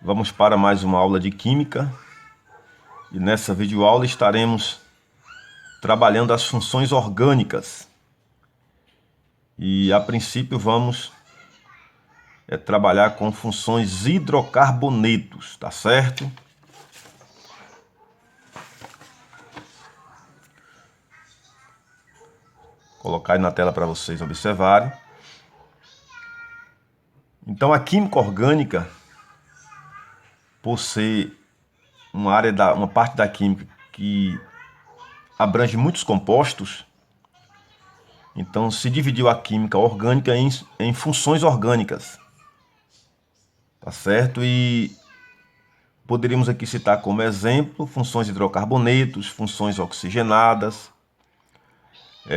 Vamos para mais uma aula de Química e nessa videoaula estaremos trabalhando as funções orgânicas e a princípio vamos trabalhar com funções hidrocarbonetos, tá certo? Vou colocar aí na tela para vocês observarem. Então a química orgânica, por ser uma parte da química que abrange muitos compostos, então se dividiu a química orgânica em funções orgânicas, tá certo? E poderíamos aqui citar como exemplo funções hidrocarbonetos, funções oxigenadas,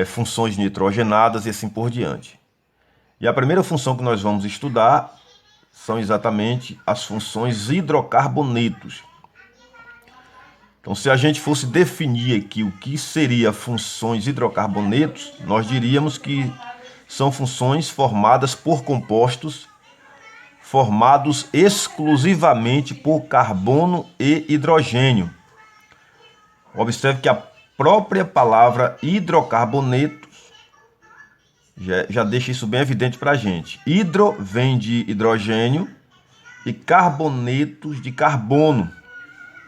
funções nitrogenadas e assim por diante. E a primeira função que nós vamos estudar são exatamente as funções hidrocarbonetos. Então, se a gente fosse definir aqui o que seria funções hidrocarbonetos, nós diríamos que são funções formadas por compostos formados exclusivamente por carbono e hidrogênio. Observe que a própria palavra hidrocarbonetos já deixa isso bem evidente para a gente. Hidro vem de hidrogênio e carbonetos de carbono.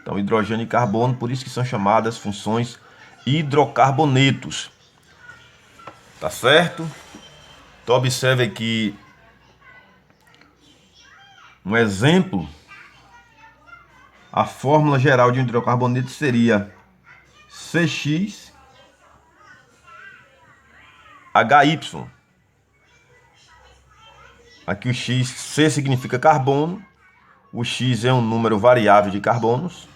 Então, hidrogênio e carbono, por isso que são chamadas funções hidrocarbonetos. Tá certo? Então, observe aqui um exemplo. A fórmula geral de um hidrocarboneto seria CX HY. Aqui o X, C significa carbono, o X é um número variável de carbonos,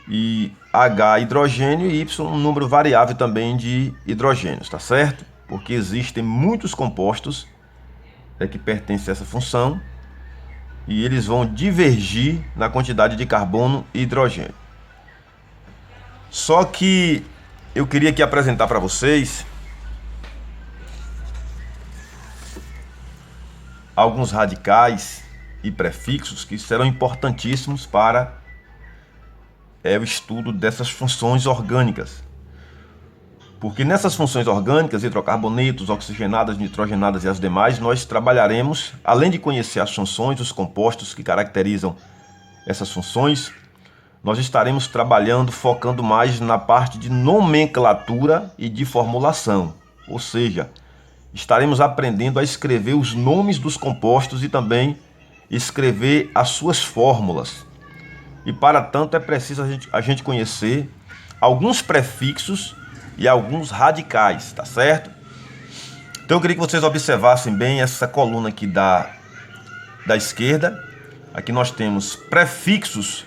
e H hidrogênio e Y um número variável também de hidrogênios, tá certo? Porque existem muitos compostos que pertencem a essa função e eles vão divergir na quantidade de carbono e hidrogênio. Só que eu queria aqui apresentar para vocês alguns radicais e prefixos que serão importantíssimos para o estudo dessas funções orgânicas. Porque nessas funções orgânicas, hidrocarbonetos, oxigenadas, nitrogenadas e as demais, nós trabalharemos, além de conhecer as funções, os compostos que caracterizam essas funções, nós estaremos trabalhando, focando mais na parte de nomenclatura e de formulação. Ou seja, estaremos aprendendo a escrever os nomes dos compostos e também escrever as suas fórmulas. E para tanto é preciso a gente conhecer alguns prefixos e alguns radicais, tá certo? Então eu queria que vocês observassem bem essa coluna aqui da esquerda. Aqui nós temos prefixos,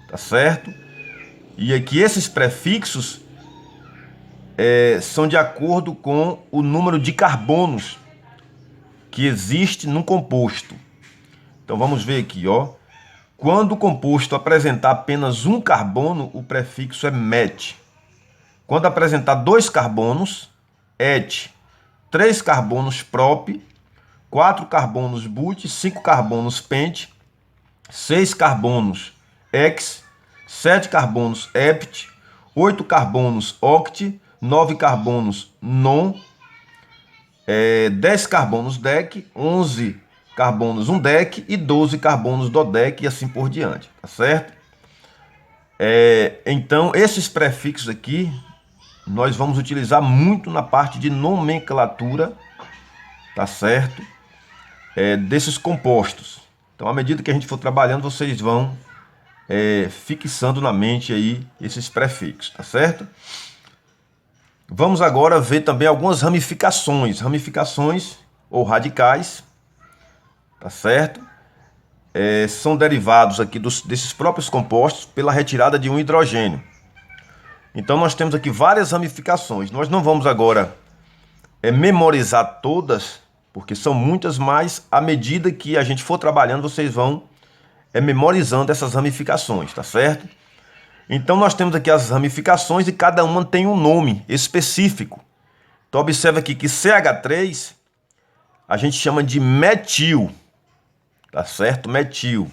tá certo? E aqui esses prefixos são de acordo com o número de carbonos que existe num composto. Então vamos ver aqui, ó. Quando o composto apresentar apenas um carbono, o prefixo é met. Quando apresentar 2 carbonos, et. 3 carbonos, prop. 4 carbonos, but. 5 carbonos, pent. 6 carbonos, ex. 7 carbonos, hept. 8 carbonos, oct. 9 carbonos, non. 10 carbonos, dec. 11 carbonos, um dec. E 12 carbonos, dodec. E assim por diante, tá certo? Então, esses prefixos aqui nós vamos utilizar muito na parte de nomenclatura, tá certo? Desses compostos. Então, à medida que a gente for trabalhando, vocês vão fixando na mente aí esses prefixos, tá certo? Vamos agora ver também algumas ramificações. Ramificações ou radicais, tá certo? São derivados aqui desses próprios compostos pela retirada de um hidrogênio. Então nós temos aqui várias ramificações. Nós não vamos agora memorizar todas, porque são muitas, mas à medida que a gente for trabalhando, vocês vão memorizando essas ramificações, tá certo? Então nós temos aqui as ramificações e cada uma tem um nome específico. Então observa aqui que CH3 a gente chama de metil. tá certo? Metil.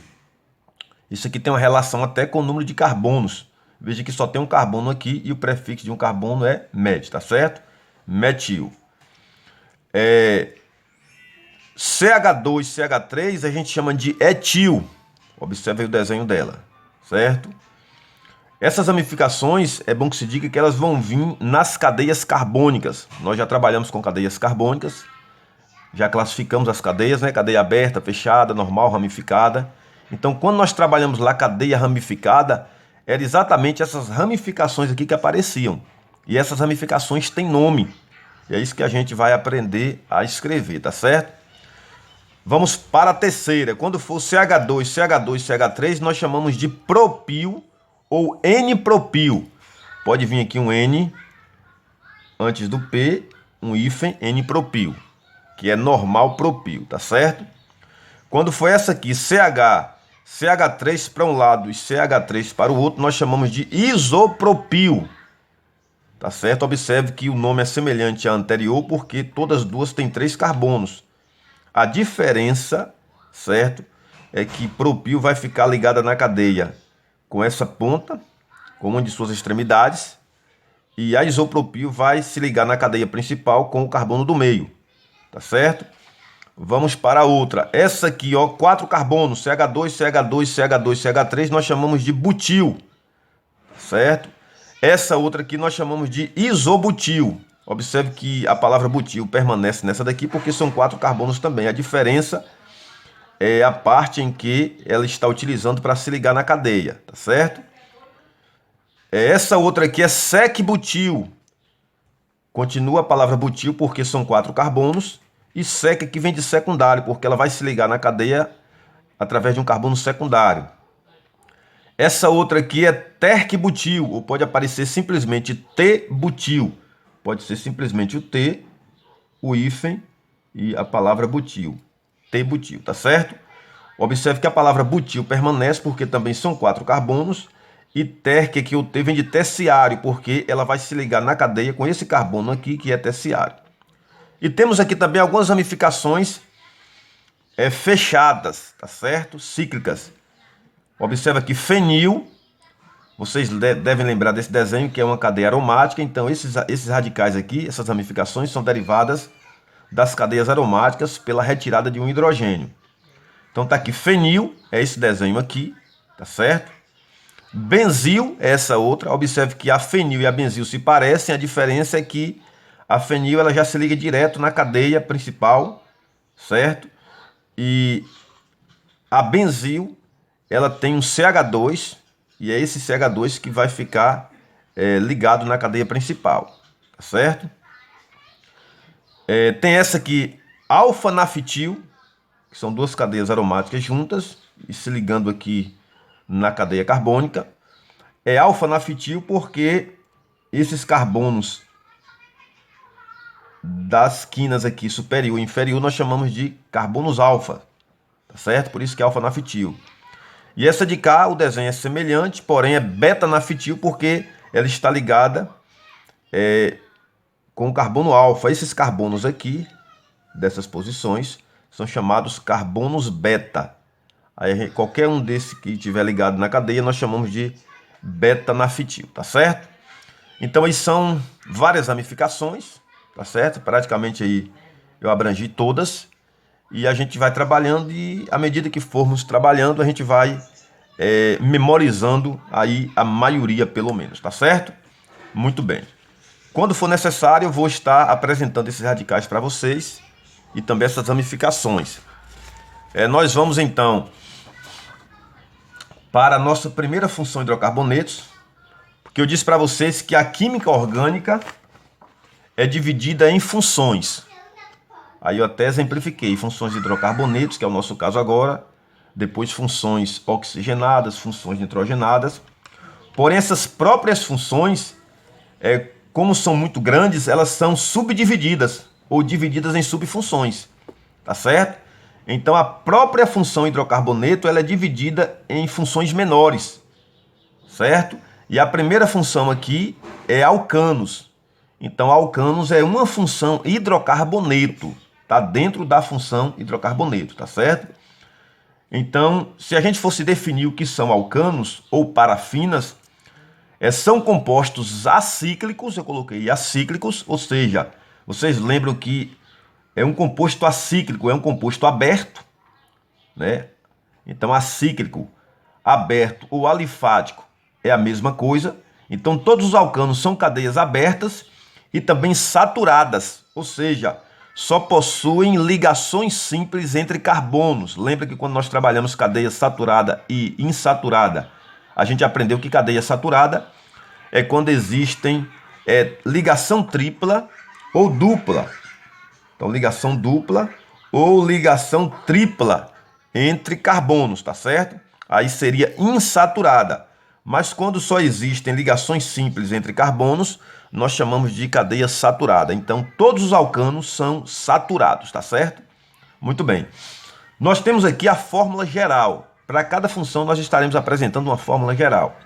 Isso aqui tem uma relação até com o número de carbonos. Veja que só tem um carbono aqui e o prefixo de um carbono é met, tá certo? Metil. CH2, CH3 a gente chama de etil. Observe aí o desenho dela, certo? Essas ramificações, é bom que se diga que elas vão vir nas cadeias carbônicas. Nós já trabalhamos com cadeias carbônicas, já classificamos as cadeias, né? Cadeia aberta, fechada, normal, ramificada. Então, quando nós trabalhamos lá cadeia ramificada, eram exatamente essas ramificações aqui que apareciam. E essas ramificações têm nome. E é isso que a gente vai aprender a escrever, tá certo? Vamos para a terceira. Quando for CH2, CH2, CH3, nós chamamos de propil ou N-propil. Pode vir aqui um N antes do P, um hífen N-propil, que é normal propil, tá certo? Quando for essa aqui, CH, CH3 para um lado e CH3 para o outro, nós chamamos de isopropil, tá certo? Observe que o nome é semelhante à anterior porque todas as duas têm 3 carbonos. A diferença, certo, é que propil vai ficar ligada na cadeia com essa ponta, com uma de suas extremidades, e a isopropil vai se ligar na cadeia principal com o carbono do meio, tá certo? Vamos para a outra. Essa aqui, ó, 4 carbonos, CH2, CH2, CH2, CH3, nós chamamos de butil, certo? Essa outra aqui nós chamamos de isobutil. Observe que a palavra butil permanece nessa daqui porque são 4 carbonos também. A diferença é a parte em que ela está utilizando para se ligar na cadeia, tá certo? Essa outra aqui é sec-butil. Continua a palavra butil porque são 4 carbonos. E sec aqui vem de secundário, porque ela vai se ligar na cadeia através de um carbono secundário. Essa outra aqui é terc-butil, ou pode aparecer simplesmente T-butil. Pode ser simplesmente o T, o hífen e a palavra butil. T-butil, tá certo? Observe que a palavra butil permanece porque também são 4 carbonos. E terc aqui, o T vem de terciário, porque ela vai se ligar na cadeia com esse carbono aqui, que é terciário. E temos aqui também algumas ramificações fechadas, tá certo? Cíclicas. Observa aqui fenil. Vocês devem lembrar desse desenho que é uma cadeia aromática. Então esses radicais aqui, essas ramificações são derivadas das cadeias aromáticas pela retirada de um hidrogênio. Então tá aqui fenil, é esse desenho aqui, tá certo? Benzil é essa outra. Observe que a fenil e a benzil se parecem, a diferença é que a fenil ela já se liga direto na cadeia principal, certo? E a benzil ela tem um CH2 e é esse CH2 que vai ficar ligado na cadeia principal, tá certo? Tem essa aqui, alfa-naftil, que são 2 cadeias aromáticas juntas e se ligando aqui na cadeia carbônica. É alfa-naftil porque esses carbonos das quinas aqui superior e inferior nós chamamos de carbonos alfa, tá certo? Por isso que é alfa-naftil. E essa de cá, o desenho é semelhante, porém é beta-naftil porque ela está ligada com o carbono alfa. Esses carbonos aqui, dessas posições, são chamados carbonos beta. Aí qualquer um desses que estiver ligado na cadeia, nós chamamos de beta-naftil, tá certo? Então aí são várias ramificações, tá certo? Praticamente aí eu abrangi todas. E a gente vai trabalhando e à medida que formos trabalhando, a gente vai memorizando aí a maioria pelo menos, tá certo? Muito bem. Quando for necessário, eu vou estar apresentando esses radicais para vocês e também essas ramificações. Nós vamos então para a nossa primeira função hidrocarbonetos, porque eu disse para vocês que a química orgânica é dividida em funções. Aí eu até exemplifiquei funções de hidrocarbonetos, que é o nosso caso agora, depois funções oxigenadas, funções nitrogenadas. Porém, essas próprias funções, como são muito grandes, elas são subdivididas ou divididas em subfunções, tá certo? Então a própria função hidrocarboneto ela é dividida em funções menores, certo? E a primeira função aqui é alcanos. Então alcanos é uma função hidrocarboneto, tá dentro da função hidrocarboneto, tá certo? Então, se a gente fosse definir o que são alcanos ou parafinas, são compostos acíclicos, eu coloquei acíclicos, ou seja, vocês lembram que é um composto acíclico, é um composto aberto, né? Então, acíclico, aberto ou alifático é a mesma coisa. Então, todos os alcanos são cadeias abertas e também saturadas, ou seja, só possuem ligações simples entre carbonos. Lembra que quando nós trabalhamos cadeia saturada e insaturada, a gente aprendeu que cadeia saturada é quando existem ligação tripla ou dupla. Então, ligação dupla ou ligação tripla entre carbonos, tá certo? Aí seria insaturada. Mas quando só existem ligações simples entre carbonos, nós chamamos de cadeia saturada. Então, todos os alcanos são saturados, tá certo? Muito bem. Nós temos aqui a fórmula geral. Para cada função, nós estaremos apresentando uma fórmula geral.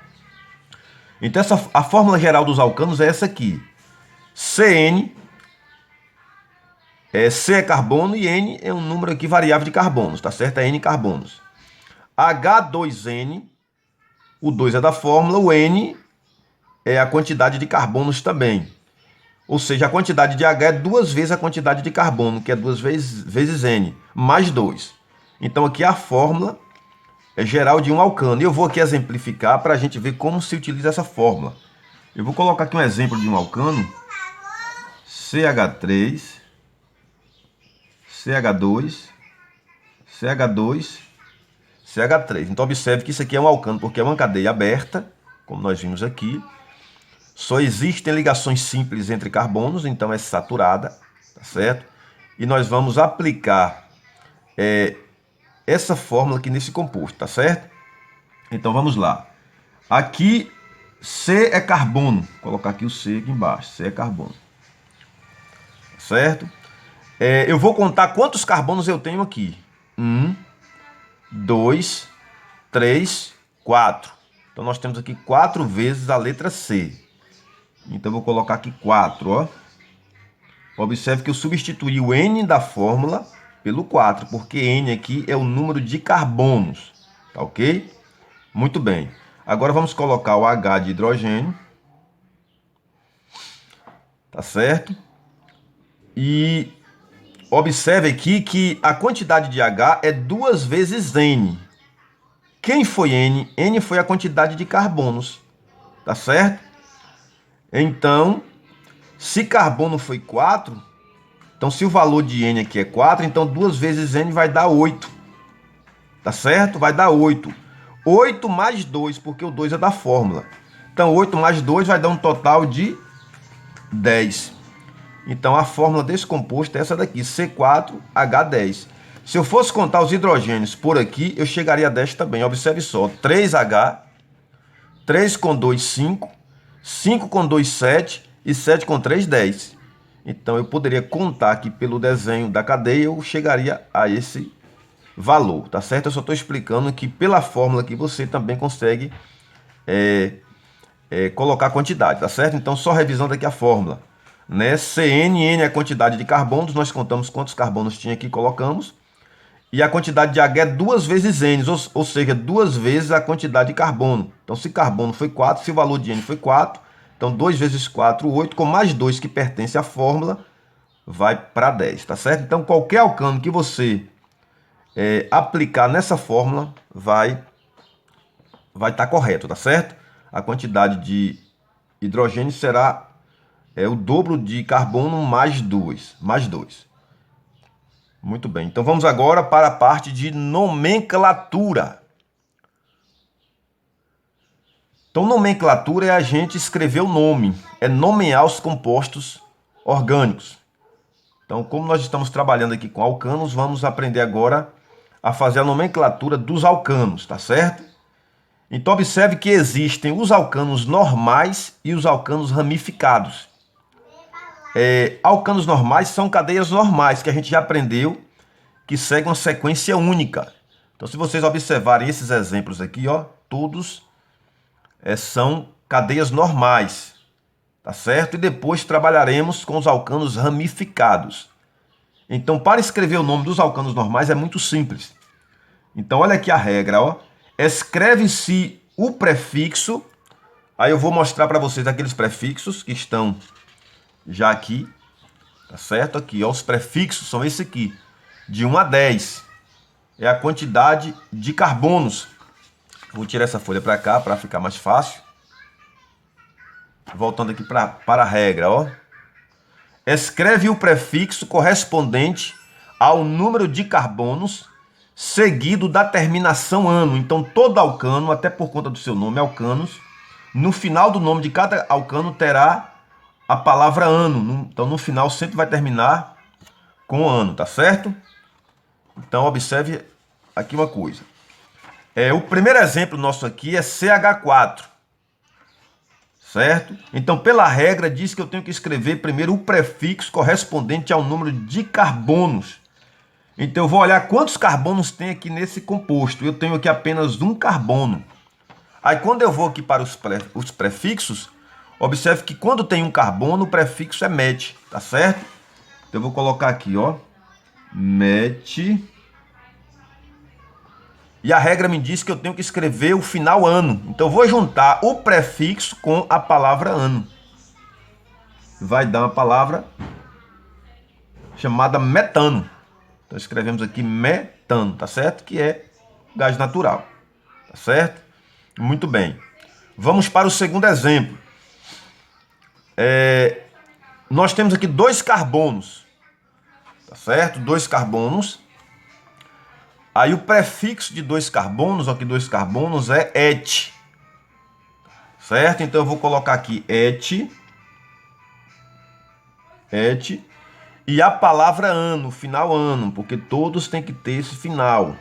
Então, a fórmula geral dos alcanos é essa aqui. CN, C é carbono e N é um número aqui variável de carbonos, tá certo? É N carbonos. H2N, o 2 é da fórmula, o N é a quantidade de carbonos também. Ou seja, a quantidade de H é 2 vezes a quantidade de carbono, que é 2 vezes N, mais 2. Então aqui a fórmula é geral de um alcano. E eu vou aqui exemplificar para a gente ver como se utiliza essa fórmula. Eu vou colocar aqui um exemplo de um alcano. CH3, CH2, CH2, CH3. Então observe que isso aqui é um alcano porque é uma cadeia aberta, como nós vimos aqui. Só existem ligações simples entre carbonos, então é saturada, tá certo? E nós vamos aplicar essa fórmula aqui nesse composto, tá certo? Então vamos lá. Aqui C é carbono, vou colocar aqui o C aqui embaixo, C é carbono, certo? Eu vou contar quantos carbonos eu tenho aqui. 1, 2, 3, 4. Então nós temos aqui 4 vezes a letra C. Então eu vou colocar aqui 4, ó. Observe que eu substituí o N da fórmula pelo 4, porque N aqui é o número de carbonos, tá ok? Muito bem. Agora vamos colocar o H de hidrogênio, tá certo? E observe aqui que a quantidade de H é 2 vezes N. Quem foi N? N foi a quantidade de carbonos, tá certo? Então, se carbono foi 4, então se o valor de N aqui é 4, então 2 vezes N vai dar 8, tá certo? Vai dar 8. 8 mais 2, porque o 2 é da fórmula. Então, 8 mais 2 vai dar um total de 10. Então, a fórmula desse composto é essa daqui, C4H10. Se eu fosse contar os hidrogênios por aqui, eu chegaria a 10 também. Observe só, 3H, 3 com 2, 5, 5 com 2, 7 e 7 com 3, 10. Então, eu poderia contar aqui pelo desenho da cadeia, eu chegaria a esse valor, tá certo? Eu só estou explicando que pela fórmula que você também consegue colocar a quantidade, tá certo? Então, só revisando aqui a fórmula, né? CN é a quantidade de carbonos, nós contamos quantos carbonos tinha aqui, colocamos. E a quantidade de H é 2 vezes N, ou seja, 2 vezes a quantidade de carbono. Então, se carbono foi 4, se o valor de N foi 4, então 2 vezes 4, 8, com mais 2 que pertence à fórmula, vai para 10, tá certo? Então, qualquer alcano que você aplicar nessa fórmula vai estar correto, tá certo? A quantidade de hidrogênio será o dobro de carbono mais 2. Muito bem, então vamos agora para a parte de nomenclatura. Então, nomenclatura é a gente escrever o nome, é nomear os compostos orgânicos. Então, como nós estamos trabalhando aqui com alcanos, vamos aprender agora a fazer a nomenclatura dos alcanos, tá certo? Então, observe que existem os alcanos normais e os alcanos ramificados. Alcanos normais são cadeias normais, que a gente já aprendeu, que seguem uma sequência única. Então, se vocês observarem esses exemplos aqui, ó, todos são cadeias normais, tá certo? E depois trabalharemos com os alcanos ramificados. Então, para escrever o nome dos alcanos normais é muito simples. Então, olha aqui a regra, ó. Escreve-se o prefixo. Aí eu vou mostrar para vocês aqueles prefixos que estão já aqui. Tá certo? Aqui, ó. Os prefixos são esse aqui. De 1 a 10. É a quantidade de carbonos. Vou tirar essa folha para cá para ficar mais fácil. Voltando aqui para a regra, ó. Escreve o prefixo correspondente ao número de carbonos seguido da terminação ano. Então, todo alcano, até por conta do seu nome, alcanos, no final do nome de cada alcano terá a palavra ano. Então, no final sempre vai terminar com ano, tá certo? Então, observe aqui uma coisa. O primeiro exemplo nosso aqui é CH4. Certo? Então, pela regra, diz que eu tenho que escrever primeiro o prefixo correspondente ao número de carbonos. Então, eu vou olhar quantos carbonos tem aqui nesse composto. Eu tenho aqui apenas um carbono. Aí, quando eu vou aqui para os prefixos, observe que quando tem um carbono, o prefixo é met, tá certo? Então, eu vou colocar aqui, ó, met. E a regra me diz que eu tenho que escrever o final ano. Então, eu vou juntar o prefixo com a palavra ano. Vai dar uma palavra chamada metano. Então, escrevemos aqui metano, tá certo? Que é gás natural, tá certo? Muito bem. Vamos para o segundo exemplo. Nós temos aqui 2 carbonos, tá certo? 2 carbonos. Aí o prefixo de 2 carbonos, aqui 2 carbonos, é et. Certo? Então eu vou colocar aqui et. Et. E a palavra ano, final ano, porque todos têm que ter esse final.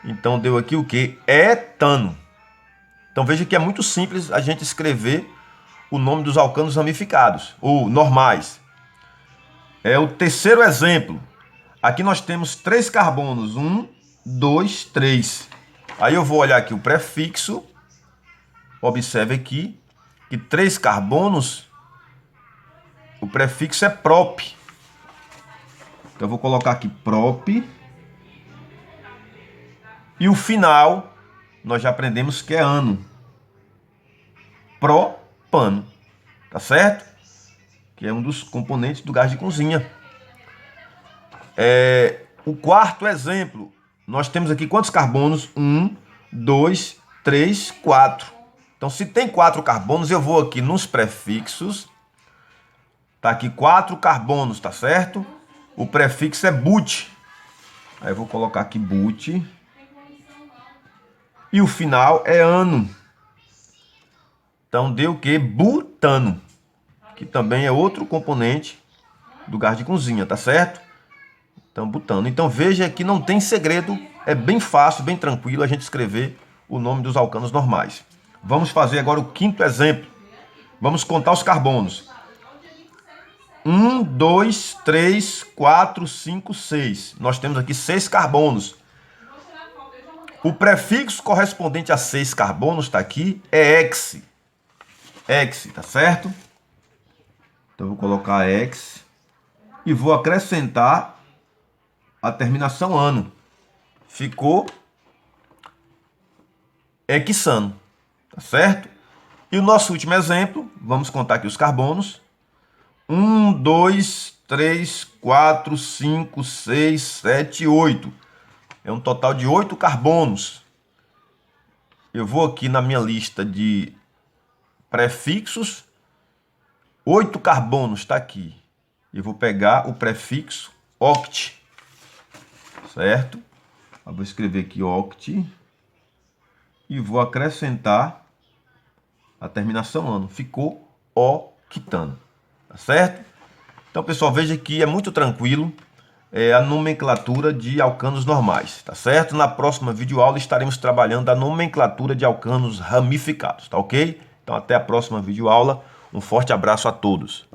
Então deu aqui o quê? Etano. Então veja que é muito simples a gente escrever o nome dos alcanos ramificados, ou normais. É o terceiro exemplo. Aqui nós temos 3 carbonos. 1, 2, 3. Aí eu vou olhar aqui o prefixo. Observe aqui que 3 carbonos, o prefixo é prop. Então eu vou colocar aqui prop. E o final, nós já aprendemos que é ano. Propano. Tá certo? Que é um dos componentes do gás de cozinha. O quarto exemplo, nós temos aqui quantos carbonos? 1, 2, 3, 4. Então, se tem 4 carbonos, eu vou aqui nos prefixos. Tá aqui 4 carbonos, tá certo? O prefixo é but. Aí eu vou colocar aqui but. E o final é ano. Então, deu o quê? Butano. Que também é outro componente do gás de cozinha, tá certo? Então, butano. Então, veja que não tem segredo. É bem fácil, bem tranquilo a gente escrever o nome dos alcanos normais. Vamos fazer agora o quinto exemplo. Vamos contar os carbonos. 1, 2, 3, 4, 5, 6. Nós temos aqui 6 carbonos. O prefixo correspondente a 6 carbonos está aqui, é ex. Ex, tá certo? Então, eu vou colocar ex e vou acrescentar a terminação ano. Ficou hexano, tá certo? E o nosso último exemplo, vamos contar aqui os carbonos. 1, 2, 3, 4, 5, 6, 7, 8. É um total de 8 carbonos. Eu vou aqui na minha lista de prefixos. 8 carbonos está aqui. Eu vou pegar o prefixo oct. Certo? Eu vou escrever aqui oct. E vou acrescentar a terminação ano. Ficou octano. Tá certo? Então, pessoal, veja que é muito tranquilo a nomenclatura de alcanos normais, tá certo? Na próxima videoaula estaremos trabalhando a nomenclatura de alcanos ramificados, tá ok? Então, até a próxima videoaula. Um forte abraço a todos.